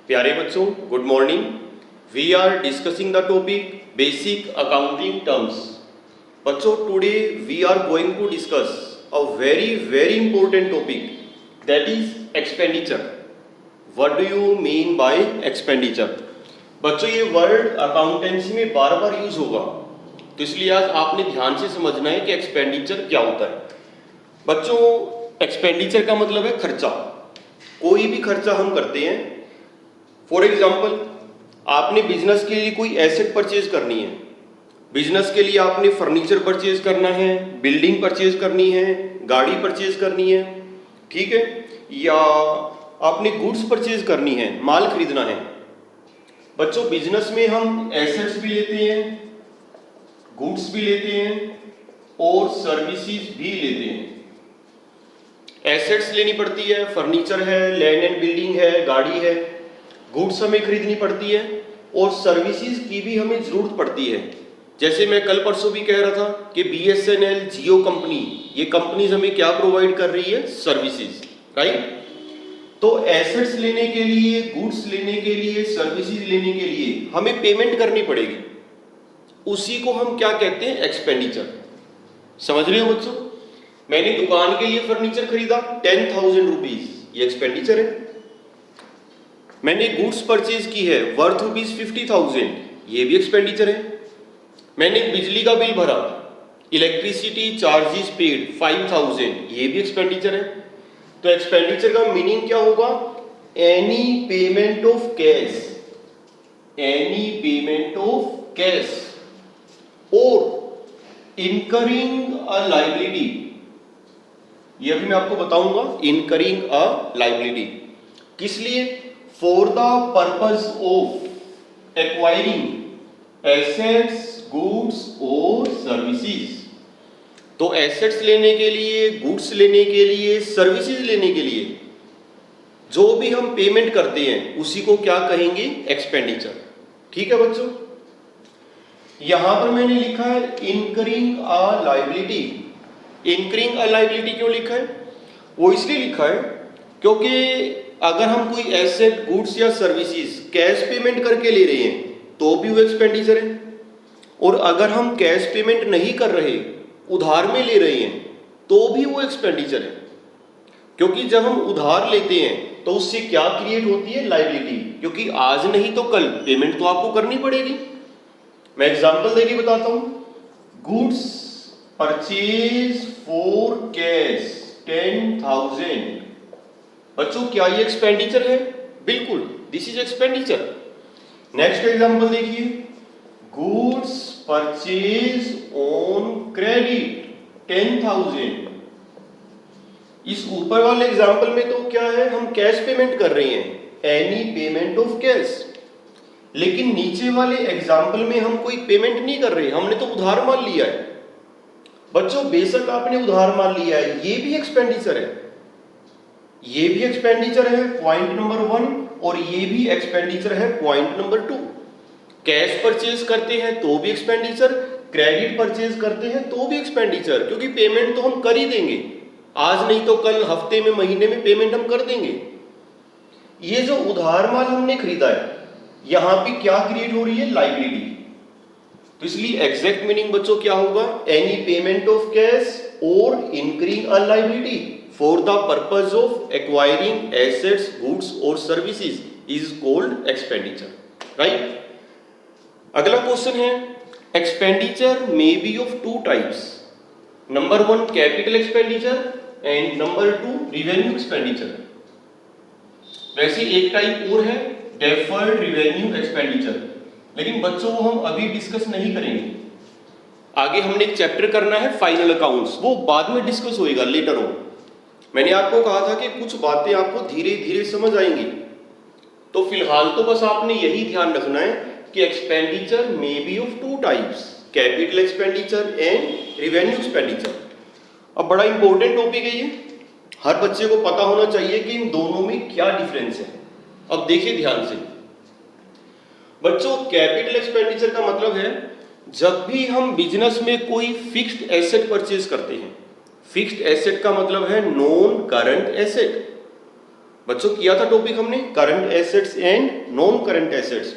प्यारे बच्चों, good morning. We are discussing the topic basic accounting terms. बच्चों, today we are going to discuss a very important topic, that is expenditure. What do you mean by expenditure? बच्चों, ये word accountancy में बार बार use होगा, तो इसलिए आज आपने ध्यान से समझना है कि एक्सपेंडिचर क्या होता है। बच्चों, एक्सपेंडिचर का मतलब है खर्चा। कोई भी खर्चा हम करते हैं। फॉर एग्जाम्पल, आपने बिजनेस के लिए कोई एसेट परचेज करनी है। बिजनेस के लिए आपने फर्नीचर परचेज करना है, बिल्डिंग परचेज करनी है, गाड़ी परचेज करनी है, ठीक है, या आपने गुड्स परचेज करनी है, माल खरीदना है। बच्चों, बिजनेस में हम एसेट्स भी लेते हैं, गुड्स भी लेते हैं और सर्विसेज भी लेते हैं। एसेट्स लेनी पड़ती है, फर्नीचर है, लैंड एंड बिल्डिंग है, गाड़ी है, गुड्स हमें खरीदनी पड़ती है और सर्विसेज की भी हमें जरूरत पड़ती है। जैसे मैं कल परसों भी कह रहा था कि BSNL, जियो कंपनी, ये कंपनीज हमें क्या प्रोवाइड कर रही है? Services, right. तो एसेट्स लेने के लिए, गुड्स लेने के लिए, सर्विसेज लेने के लिए हमें पेमेंट करनी पड़ेगी। उसी को हम क्या कहते हैं? एक्सपेंडिचर। समझ रहे हो बच्चों? मैंने दुकान के लिए फर्नीचर खरीदा 10,000 रुपीज, ये एक्सपेंडिचर है। मैंने गुड्स परचेज की है वर्थ ₹50,000, ये भी एक्सपेंडिचर है। मैंने बिजली का बिल भरा, इलेक्ट्रिसिटी चार्जेस पेड 5,000, ये भी एक्सपेंडिचर है। तो एक्सपेंडिचर का मीनिंग क्या होगा? Any payment of cash, any payment of cash और इनकरिंग अ लायबिलिटी। ये अभी मैं आपको बताऊंगा, इनकरिंग अ लायबिलिटी किस लिए? For the purpose of acquiring assets, goods और सर्विसेज। तो एसेट्स लेने के लिए, गुड्स लेने के लिए, सर्विसेज लेने के लिए जो भी हम पेमेंट करते हैं उसी को क्या कहेंगे? एक्सपेंडिचर। ठीक है बच्चों, यहां पर मैंने लिखा है incurring a liability. Incurring a liability क्यों लिखा है? वो इसलिए लिखा है क्योंकि अगर हम कोई एसेट, गुड्स या सर्विसेज कैश पेमेंट करके ले रहे हैं तो भी वो एक्सपेंडिचर है, और अगर हम कैश पेमेंट नहीं कर रहे, उधार में ले रहे हैं, तो भी वो एक्सपेंडिचर है। क्योंकि जब हम उधार लेते हैं तो उससे क्या क्रिएट होती है? लायबिलिटी। क्योंकि आज नहीं तो कल पेमेंट तो आपको करनी पड़ेगी। मैं एग्जांपल देके बताता हूं। Goods purchase for cash 10,000। बच्चों, क्या ये एक्सपेंडिचर है? बिल्कुल, this is expenditure. Next example देखिए, गुड्स परचेज ऑन क्रेडिट 10,000। इस ऊपर वाले एग्जांपल में तो क्या है? हम कैश पेमेंट कर रहे हैं, एनी पेमेंट ऑफ कैश। लेकिन नीचे वाले एग्जांपल में हम कोई पेमेंट नहीं कर रहे, हमने तो उधार मान लिया है। बच्चों, बेशक आपने उधार मान लिया है, ये भी एक्सपेंडिचर है, ये भी एक्सपेंडिचर है, पॉइंट नंबर 1, और ये भी एक्सपेंडिचर है, पॉइंट नंबर 2। कैश परचेज करते हैं तो भी एक्सपेंडिचर, क्रेडिट परचेज करते हैं तो भी एक्सपेंडिचर, क्योंकि पेमेंट तो हम कर ही देंगे, आज नहीं तो कल, हफ्ते में, महीने में पेमेंट हम कर देंगे। ये जो उधार माल हमने खरीदा है, यहां पे क्या क्रिएट हो रही है? लायबिलिटी। तो इसलिए एग्जैक्ट मीनिंग बच्चों क्या होगा? एनी पेमेंट ऑफ कैश और incurring a liability for the purpose of acquiring assets, goods और services is called expenditure, right. अगला क्वेश्चन है, expenditure may be of 2 types. Number 1 capital expenditure and number 2 revenue expenditure. वैसे एक type और है, deferred revenue expenditure, लेकिन बच्चों वो हम अभी डिस्कस नहीं करेंगे। आगे हमने एक चैप्टर करना है फाइनल अकाउंट्स, वो बाद में डिस्कस होएगा, लेटर ऑन। मैंने आपको कहा था कि कुछ बातें आपको धीरे धीरे समझ आएंगी, तो फिलहाल तो बस आपने यही ध्यान रखना है कि expenditure may be of 2 types, capital expenditure and revenue expenditure. अब बड़ा इंपॉर्टेंट टॉपिक है ये, हर बच्चे को पता होना चाहिए कि इन दोनों में क्या डिफरेंस है। अब देखिए ध्यान से बच्चों, कैपिटल एक्सपेंडिचर का मतलब है जब भी हम बिजनेस में कोई फिक्स्ड एसेट परचेज करते हैं। फिक्स्ड एसेट का मतलब है नॉन करंट एसेट। बच्चों किया था टॉपिक हमने current assets and non current assets.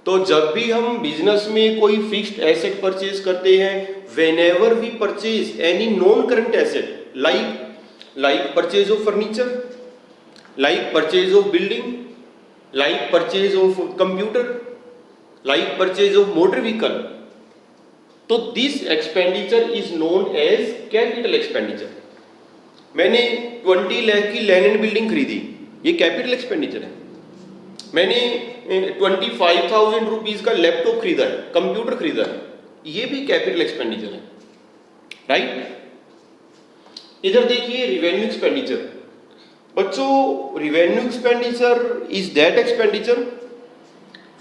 तो जब भी हम बिजनेस में कोई फिक्स्ड एसेट परचेज करते हैं, whenever we purchase any non current asset like purchase of furniture, like purchase of building, like purchase of computer, like purchase of motor vehicle, तो this expenditure is known as capital expenditure. मैंने 20 लाख की land and building खरीदी, ये capital expenditure है। मैंने 25,000 rupees का laptop खरीदा है, कंप्यूटर खरीदा है, ये भी कैपिटल एक्सपेंडिचर है, राइट। इधर देखिए रिवेन्यू एक्सपेंडिचर। बच्चों revenue expenditure is that expenditure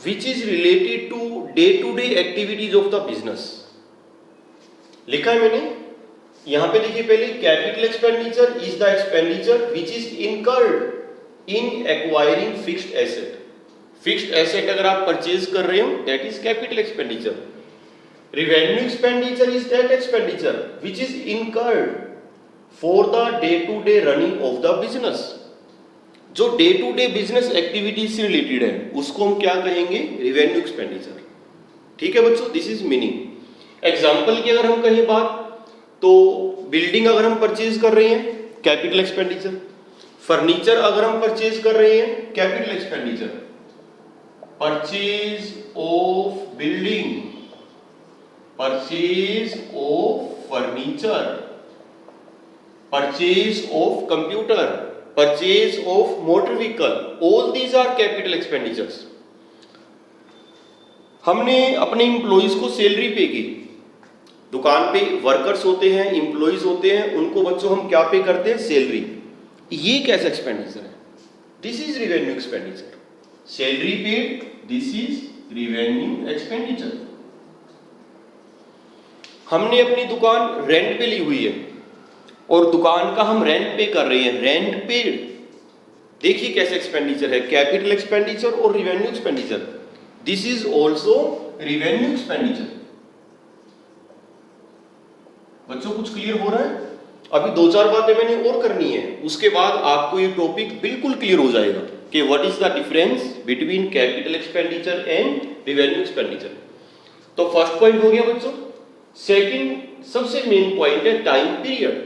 which is related to day-to-day activities of the business। लिखा है मैंने, यहां पे देखिए पहले capital expenditure is the expenditure which is incurred in acquiring fixed asset। Fixed asset अगर आप परचेज कर रहे हो that is capital expenditure. Revenue expenditure is that expenditure which is incurred for the day-to-day running of the business। जो day to day business activities से related है उसको हम क्या कहेंगे, रिवेन्यू एक्सपेंडिचर। ठीक है बच्चों, दिस इज मीनिंग। एग्जांपल की अगर हम कहें बात, तो बिल्डिंग अगर हम परचेज कर रहे हैं कैपिटल एक्सपेंडिचर, फर्नीचर अगर हम परचेज कर रहे हैं capital expenditure. Purchase of building, purchase of furniture, purchase of computer, purchase of motor vehicle, all these are capital expenditures। हमने अपने एम्प्लॉइज को सैलरी पे की, दुकान पे वर्कर्स होते हैं, एम्प्लॉइज होते हैं, उनको बच्चों हम क्या पे करते हैं, सैलरी। ये कैसा एक्सपेंडिचर है, this is revenue expenditure. Salary paid, this is revenue expenditure. हमने अपनी दुकान रेंट पे ली हुई है और दुकान का हम रेंट पे कर रहे हैं, रेंट पेड, देखिए कैसे एक्सपेंडिचर है, कैपिटल एक्सपेंडिचर और revenue expenditure. This is also revenue expenditure. बच्चों कुछ क्लियर हो रहा है? अभी 2-4 बातें मैंने और करनी है, उसके बाद आपको ये टॉपिक बिल्कुल क्लियर हो जाएगा कि what is the difference between capital expenditure and revenue expenditure. तो फर्स्ट पॉइंट हो गया बच्चों। सेकंड सबसे मेन पॉइंट है टाइम पीरियड।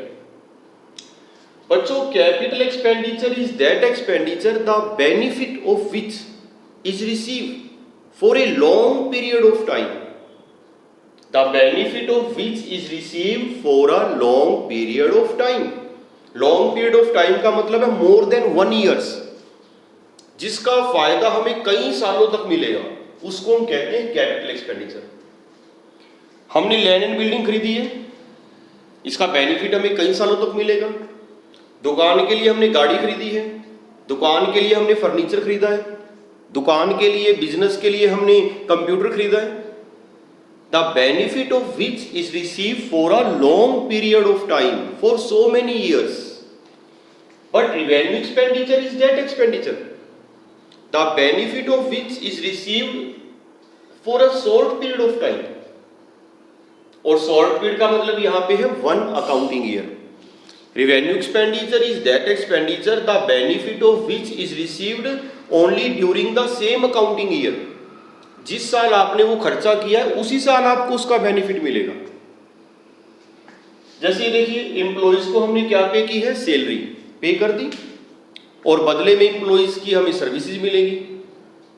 बच्चों capital expenditure is that expenditure the benefit of which is received for a long period of time. The benefit of which is received for a long period of time. Long period of time का मतलब है more than 1 years, जिसका फायदा हमें कई सालों तक मिलेगा, उसको हम कहते हैं कैपिटल एक्सपेंडिचर। हमने लैंड एंड बिल्डिंग खरीदी है, इसका बेनिफिट हमें कई सालों तक मिलेगा। दुकान के लिए हमने गाड़ी खरीदी है, दुकान के लिए हमने फर्नीचर खरीदा है, दुकान के लिए बिजनेस के लिए हमने कंप्यूटर खरीदा है। The benefit of which is receive for a long period of time, for so many years. But revenue expenditure is that expenditure the benefit of which is received for a short period of time. और short period का मतलब यहां पे है 1 accounting year. Revenue expenditure is that expenditure the benefit of which is received only during the same accounting year। जिस साल आपने वो खर्चा किया है उसी साल आपको उसका बेनिफिट मिलेगा। जैसे देखिए एम्प्लॉइज को हमने क्या पे की है, सैलरी पे कर दी और बदले में एम्प्लॉइज की हमें सर्विसेज मिलेगी।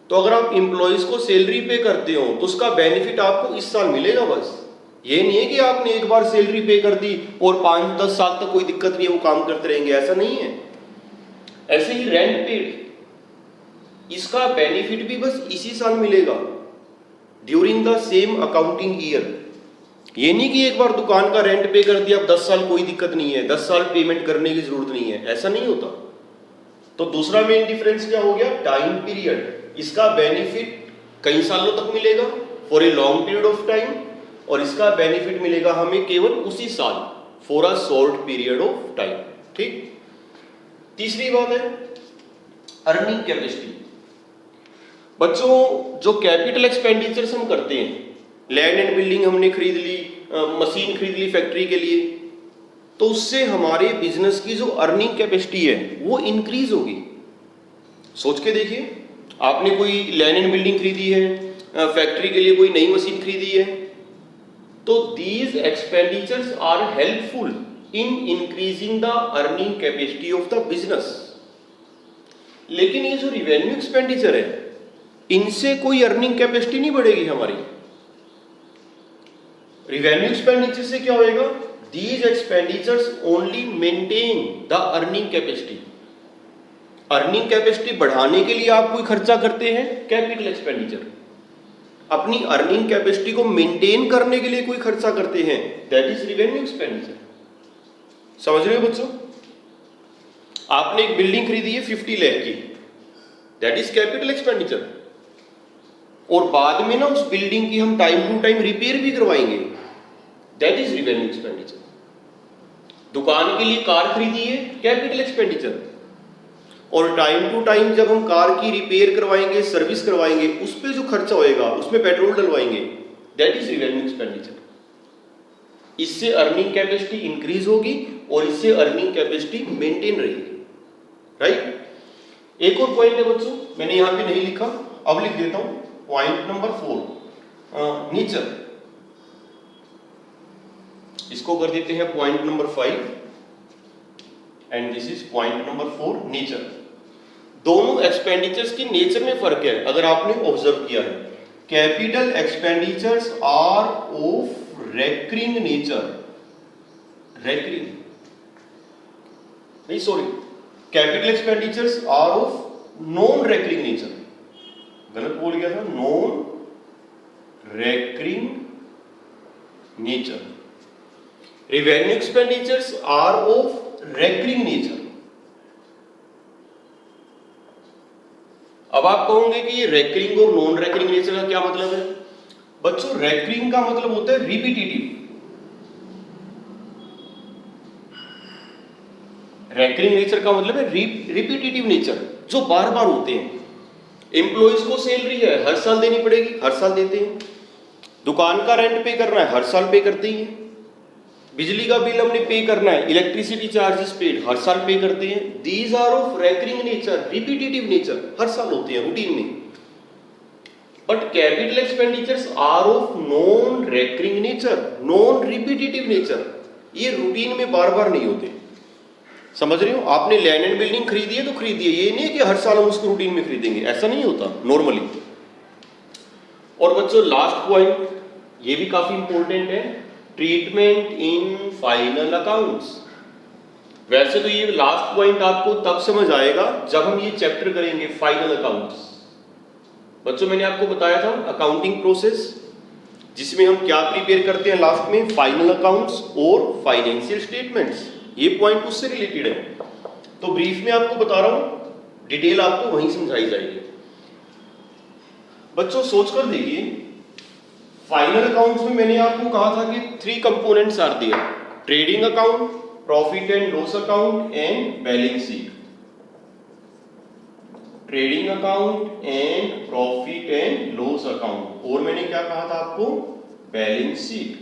तो अगर आप एम्प्लॉइज को सैलरी पे करते हो तो उसका बेनिफिट आपको इस साल मिलेगा। बस ये नहीं है कि आपने एक बार सैलरी पे कर दी और 5-10 साल तक कोई दिक्कत नहीं है, वो काम करते रहेंगे, ऐसा नहीं है। ऐसे ही रेंट पेड, इसका बेनिफिट भी बस इसी साल मिलेगा, during the same accounting year. ये नहीं कि एक बार दुकान का रेंट पे कर दिया, अब 10 साल कोई दिक्कत नहीं है, 10 साल पेमेंट करने की जरूरत नहीं है, ऐसा नहीं होता। तो दूसरा मेन डिफरेंस क्या हो गया, टाइम पीरियड। इसका बेनिफिट कई सालों तक मिलेगा, for a long period of time, और इसका बेनिफिट मिलेगा हमें केवल उसी साल, for a short period of time. ठीक। तीसरी बात है अर्निंग कैपेसिटी। बच्चों जो कैपिटल एक्सपेंडिचर्स हम करते हैं, लैंड एंड बिल्डिंग हमने खरीद ली, मशीन खरीद ली फैक्ट्री के लिए, तो उससे हमारे बिजनेस की जो अर्निंग कैपेसिटी है वो इंक्रीज होगी। सोच के देखिए, आपने कोई लैंड एंड बिल्डिंग खरीदी है, फैक्ट्री के लिए कोई नई मशीन खरीदी है, तो these expenditures are helpful in increasing the earning capacity of the business. लेकिन ये जो रिवेन्यू एक्सपेंडिचर है, इनसे कोई अर्निंग कैपेसिटी नहीं बढ़ेगी हमारी। रिवेन्यू एक्सपेंडिचर से क्या होएगा? These expenditures only maintain the earning capacity. Earning capacity बढ़ाने के लिए आप कोई खर्चा करते हैं, कैपिटल एक्सपेंडिचर। अपनी अर्निंग कैपेसिटी को मेंटेन करने के लिए कोई खर्चा करते हैं, दैट इज रिवेन्यू एक्सपेंडिचर। समझ रहे हो बच्चों? आपने एक बिल्डिंग खरीदी है 50 लाख की, दैट इज कैपिटल एक्सपेंडिचर। और बाद में ना उस बिल्डिंग की हम टाइम टू टाइम रिपेयर भी करवाएंगे, दैट इज रिवेन्यू एक्सपेंडिचर। दुकान के लिए कार खरीदी है, कैपिटल एक्सपेंडिचर। और टाइम टू टाइम जब हम कार की रिपेयर करवाएंगे, सर्विस करवाएंगे, उस पर जो खर्चा होएगा, उसमें पेट्रोल डलवाएंगे, दैट इज रिवेन्यू एक्सपेंडिचर। इससे अर्निंग कैपेसिटी इंक्रीज होगी और इससे अर्निंग कैपेसिटी मेंटेन रहेगी, राइट? एक और पॉइंट है बच्चों, मैंने यहां पे नहीं लिखा, अब लिख देता हूं। Point number 4, nature. इसको कर देते हैं point number 5 and this is point number 4, nature. दोनों एक्सपेंडिचर्स की नेचर में फर्क है, अगर आपने ऑब्जर्व किया है। Capital expenditures are of recurring nature, recurring नहीं, sorry, capital expenditures are of non recurring nature. गलत बोल गया था, non recurring nature. Revenue expenditures are of recurring nature. अब आप कहोगे कि ये रेकरिंग और नॉन रेकरिंग नेचर का क्या मतलब है? बच्चों, रेकरिंग का मतलब होता है रिपीटेटिव। रेकरिंग नेचर का मतलब है रिपीटेटिव नेचर, जो बार बार होते हैं। एम्प्लॉइज को सैलरी है, हर साल देनी पड़ेगी, हर साल देते हैं। दुकान का रेंट पे करना है, हर साल पे करते ही हैं। बिजली का बिल हमने पे करना है, इलेक्ट्रिसिटी चार्जेस पेड, हर साल पे करते हैं। These are of recurring nature, repetitive nature, हर साल होते हैं रूटीन में। But capital expenditures are of non recurring nature, non repetitive nature. ये रूटीन में बार बार नहीं होते। समझ रहे हो? आपने लैंड एंड बिल्डिंग खरीदी है तो खरीदी है, ये नहीं है कि हर साल हम उसको रूटीन में खरीदेंगे, ऐसा नहीं होता नॉर्मली। और बच्चों, लास्ट पॉइंट, ये भी काफी इंपॉर्टेंट है, ट्रीटमेंट इन फाइनल अकाउंट्स। वैसे तो ये लास्ट पॉइंट आपको तब समझ आएगा जब हम ये चैप्टर करेंगे, फाइनल अकाउंट्स। बच्चों, मैंने आपको बताया था अकाउंटिंग प्रोसेस, जिसमें हम क्या प्रिपेयर करते हैं लास्ट में, फाइनल अकाउंट्स और फाइनेंशियल स्टेटमेंट्स। ये पॉइंट उससे रिलेटेड है, तो ब्रीफ में आपको बता रहा हूं, डिटेल आपको वहीं समझाई जाएगी। बच्चों, सोचकर देखिए, फाइनल अकाउंट्स में मैंने आपको कहा था कि 3 components are there, trading account, profit and loss account and balance sheet. Trading account and profit and loss account, और मैंने क्या कहा था आपको, बैलेंस शीट।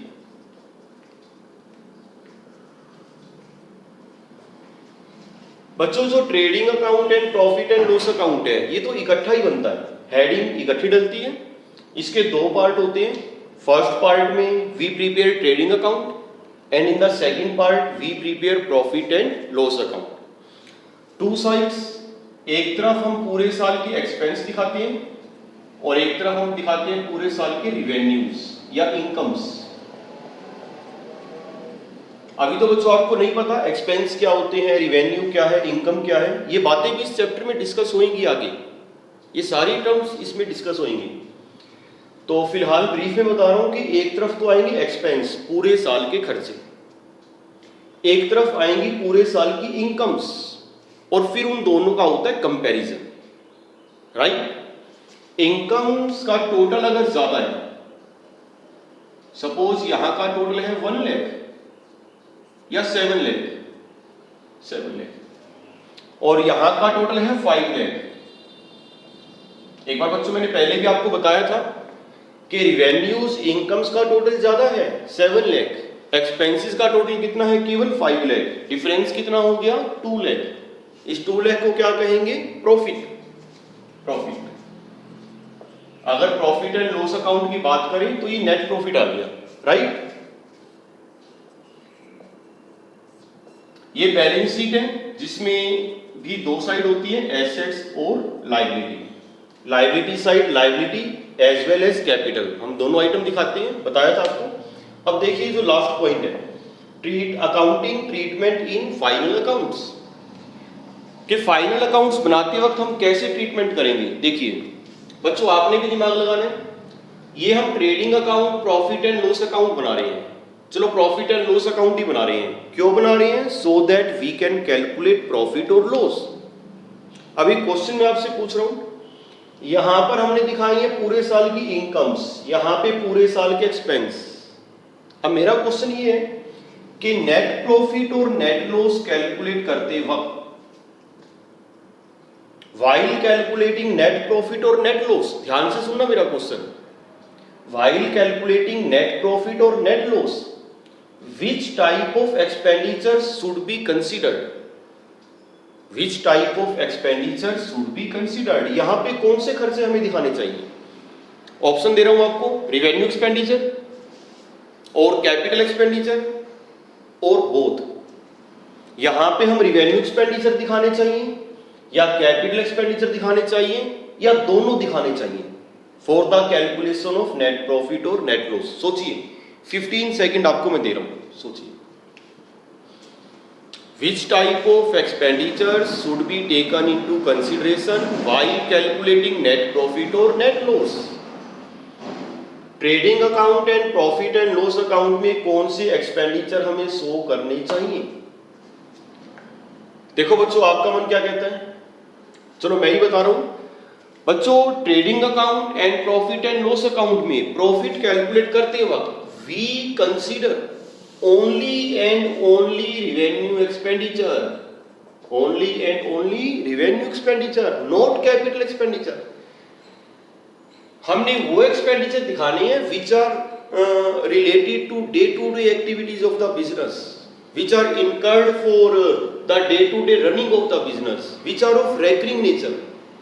बच्चों, जो trading account and profit and loss account है, ये तो इकट्ठा ही बनता है, हेडिंग इकट्ठी डलती है। इसके 2 पार्ट होते हैं। फर्स्ट पार्ट में we prepare trading account and in the second part we prepare profit and loss account. 2 sides, एक तरफ हम पूरे साल के एक्सपेंस दिखाते हैं और एक तरफ हम दिखाते हैं पूरे साल के रिवेन्यूज या इनकम्स। अभी तो बच्चों आपको नहीं पता एक्सपेंस क्या होते हैं, रिवेन्यू क्या है, इनकम क्या है, ये बातें भी इस चैप्टर में डिस्कस होंगी आगे, ये सारी टर्म्स इसमें डिस्कस होंगी। तो फिलहाल ब्रीफ में बता रहा हूं कि एक तरफ तो आएंगे एक्सपेंस, पूरे साल के खर्चे, एक तरफ आएंगी पूरे साल की इनकम्स, और फिर उन दोनों का होता है कंपैरिजन, राइट? इनकम्स का टोटल अगर ज्यादा है, सपोज यहां का टोटल है 1 लाख या 7 लाख, 7 लाख, और यहां का टोटल है 5 लाख। एक बार बच्चों मैंने पहले भी आपको बताया था कि रिवेन्यूज इनकम्स का टोटल ज्यादा है 7 लाख, एक्सपेंसेस का टोटल कितना है, केवल 5 लाख। डिफरेंस कितना हो गया, 2 लाख। इस 2 लाख को क्या कहेंगे, प्रॉफिट। प्रॉफिट। अगर प्रॉफिट एंड लॉस अकाउंट की बात करें तो ये नेट प्रॉफिट आ गया, राइट। ये बैलेंस शीट है जिसमें भी दो साइड होती है, एसेट्स और liability. Liability side liability as well as capital, हम दोनों आइटम दिखाते हैं, बताया था आपको। अब देखिए जो लास्ट पॉइंट है, accounting treatment in final accounts, कि फाइनल अकाउंट्स बनाते वक्त हम कैसे ट्रीटमेंट करेंगे। देखिए बच्चों, आपने भी दिमाग लगाना है। ये हम trading account, profit and loss account बना रहे हैं। चलो प्रॉफिट एंड लॉस अकाउंट ही बना रहे हैं, क्यों बना रहे हैं? So that we can calculate profit और लॉस। अभी क्वेश्चन मैं आपसे पूछ रहा हूं, यहां पर हमने दिखाई है पूरे साल की इनकम्स, यहां पे पूरे साल के एक्सपेंस। अब मेरा क्वेश्चन ये है कि नेट प्रॉफिट और नेट लॉस कैलकुलेट करते वक्त, while calculating net profit or net loss, ध्यान से सुनना मेरा question, while calculating net profit or net loss, which type of expenditures should be considered? Which type of expenditure should be considered? यहां पे कौन से खर्चे हमें दिखाने चाहिए? ऑप्शन दे रहा हूं आपको, रिवेन्यू एक्सपेंडिचर और कैपिटल एक्सपेंडिचर और बोथ। यहां पे हम रिवेन्यू एक्सपेंडिचर दिखाने चाहिए या कैपिटल एक्सपेंडिचर दिखाने चाहिए या दोनों दिखाने चाहिए for the calculation of net profit और नेट लॉस? सोचिए, 15 सेकंड आपको मैं दे रहा हूं, सोचिए। Which type of expenditure should be taken into consideration while calculating net profit or net loss? Trading account and profit and loss account में कौन से एक्सपेंडिचर हमें शो करने चाहिए? देखो बच्चों, आपका मन क्या कहता है? चलो मैं ही बता रहा हूं बच्चों। Trading account and profit and loss account में प्रॉफिट कैलकुलेट करते वक्त we consider only and only revenue expenditure, only and only revenue expenditure, not capital expenditure. हमने वो एक्सपेंडिचर दिखाने हैं which are related to day activities of the business, which are incurred for the day-to-day running of the business, which are of recurring nature,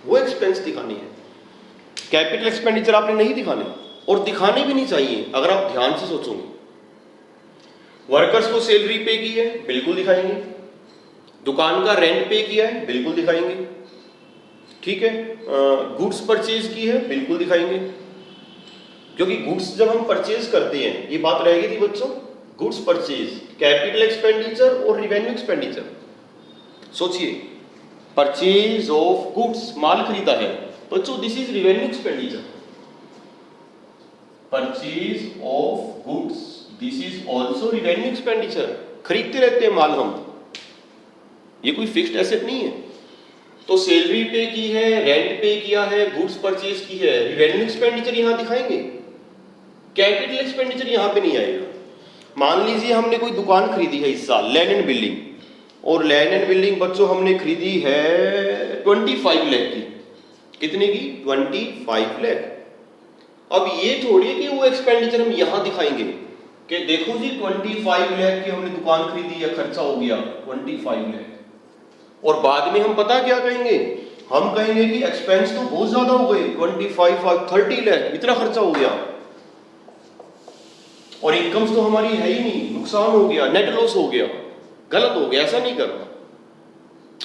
वो expense दिखानी है। Capital expenditure आपने नहीं दिखाने और दिखाने भी नहीं चाहिए अगर आप ध्यान से सोचोगे। वर्कर्स को सैलरी पे की है, बिल्कुल दिखाएंगे। दुकान का रेंट पे किया है, बिल्कुल दिखाएंगे। ठीक है, गुड्स परचेज की है, बिल्कुल दिखाएंगे, क्योंकि गुड्स जब हम परचेज करते हैं, ये बात रह गई थी बच्चों, गुड्स परचेज, कैपिटल एक्सपेंडिचर और रिवेन्यू एक्सपेंडिचर। सोचिए, परचेज ऑफ गुड्स, माल खरीदा है बच्चों, this is revenue expenditure. Purchase of goods, this is also revenue expenditure. खरीदते रहते हैं माल हम, ये कोई फिक्स्ड एसेट नहीं है। तो सैलरी पे की है, रेंट पे किया है, गुड्स परचेज की है, रिवेन्यू एक्सपेंडिचर यहां दिखाएंगे, कैपिटल एक्सपेंडिचर यहां पे नहीं आएगा। मान लीजिए हमने कोई दुकान खरीदी है इस साल, लैंड एंड बिल्डिंग, और लैंड एंड बिल्डिंग बच्चों हमने खरीदी है 25 लाख की। कितने की? 25 लाख। अब ये थोड़ी कि वो एक्सपेंडिचर हम यहां दिखाएंगे कि देखो जी 25 लाख की हमने दुकान खरीदी है, खर्चा हो गया 25 लाख, और बाद में हम पता क्या कहेंगे? हम कहेंगे कि एक्सपेंस तो बहुत ज्यादा हो गए, 30 लाख इतना खर्चा हो गया, और इनकम्स तो हमारी है ही नहीं, नुकसान हो गया, नेट लॉस हो गया, गलत हो गया। ऐसा नहीं करना।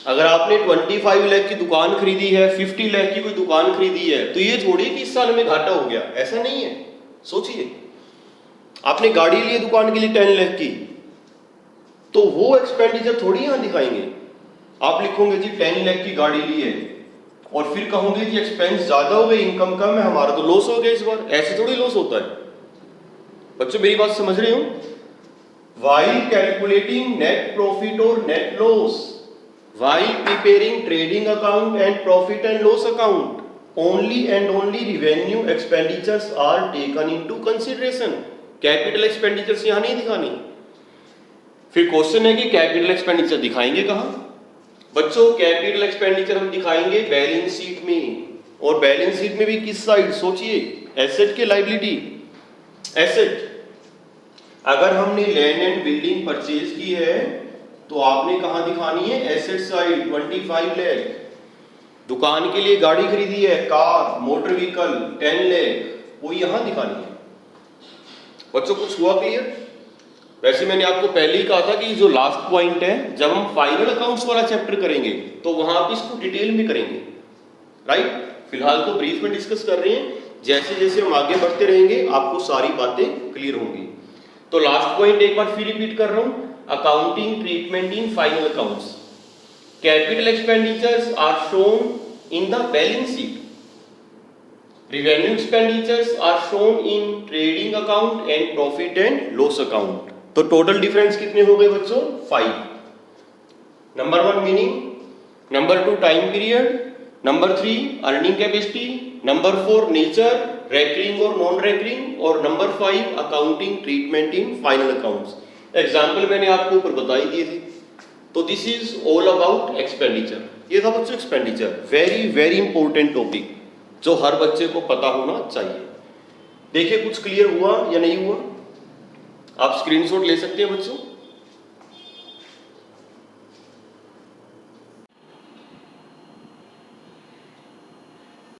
अगर आपने 25 लाख की दुकान खरीदी है, 50 लाख की कोई दुकान खरीदी है, तो ये थोड़ी कि इस साल में घाटा हो गया, ऐसा नहीं है। सोचिए, आपने गाड़ी ली दुकान के लिए 10 लाख की, तो वो एक्सपेंडिचर थोड़ी यहां दिखाएंगे। आप लिखोगे जी 10 लाख की गाड़ी ली है, और फिर कहोगे जी एक्सपेंस ज्यादा हो गए, इनकम कम है, हमारा तो लॉस हो गया इस बार। ऐसे थोड़ी लॉस होता है बच्चों, मेरी बात समझ रहे हो? While calculating net profit or net loss, while preparing trading account and profit and loss account, only and only revenue expenditures are taken into consideration. Capital expenditures यहां नहीं दिखानी। फिर क्वेश्चन है कि कैपिटल एक्सपेंडिचर दिखाएंगे कहां? बच्चों, कैपिटल एक्सपेंडिचर हम दिखाएंगे बैलेंस शीट में, और बैलेंस शीट में भी किस साइड? सोचिए, एसेट के लायबिलिटी। एसेट, अगर हमने लैंड एंड बिल्डिंग परचेज की है तो आपने कहां दिखानी है? Asset side, 25 lakh. दुकान के लिए गाड़ी खरीदी है, कार, मोटर व्हीकल, 10 लाख, वो यहाँ दिखानी है। बच्चों कुछ हुआ क्लियर? वैसे मैंने आपको पहले ही कहा था कि जो लास्ट पॉइंट है, जब हम फाइनल अकाउंट्स वाला चैप्टर करेंगे तो वहां पे इसको डिटेल में करेंगे, राइट? फिलहाल तो ब्रीफ में डिस्कस कर रहे हैं, जैसे जैसे हम आगे बढ़ते रहेंगे आपको सारी बातें क्लियर होंगी। तो लास्ट पॉइंट एक बार फिर रिपीट कर रहा हूं, accounting treatment in final accounts. Capital expenditures are shown in the balance sheet, revenue expenditures are shown in trading account and profit and loss account। तो टोटल डिफरेंस कितने हो गए बच्चों? 5। Number 1 meaning, number 2 time period, number 3 earning capacity, number 4 nature, recurring और non recurring, और number 5 accounting treatment in final accounts. Example मैंने आपको ऊपर बता ही दिए थे। तो this is all about expenditure. ये था बच्चों expenditure, very very important topic जो हर बच्चे को पता होना चाहिए। देखिए कुछ क्लियर हुआ या नहीं हुआ? आप स्क्रीनशॉट ले सकते हैं बच्चों।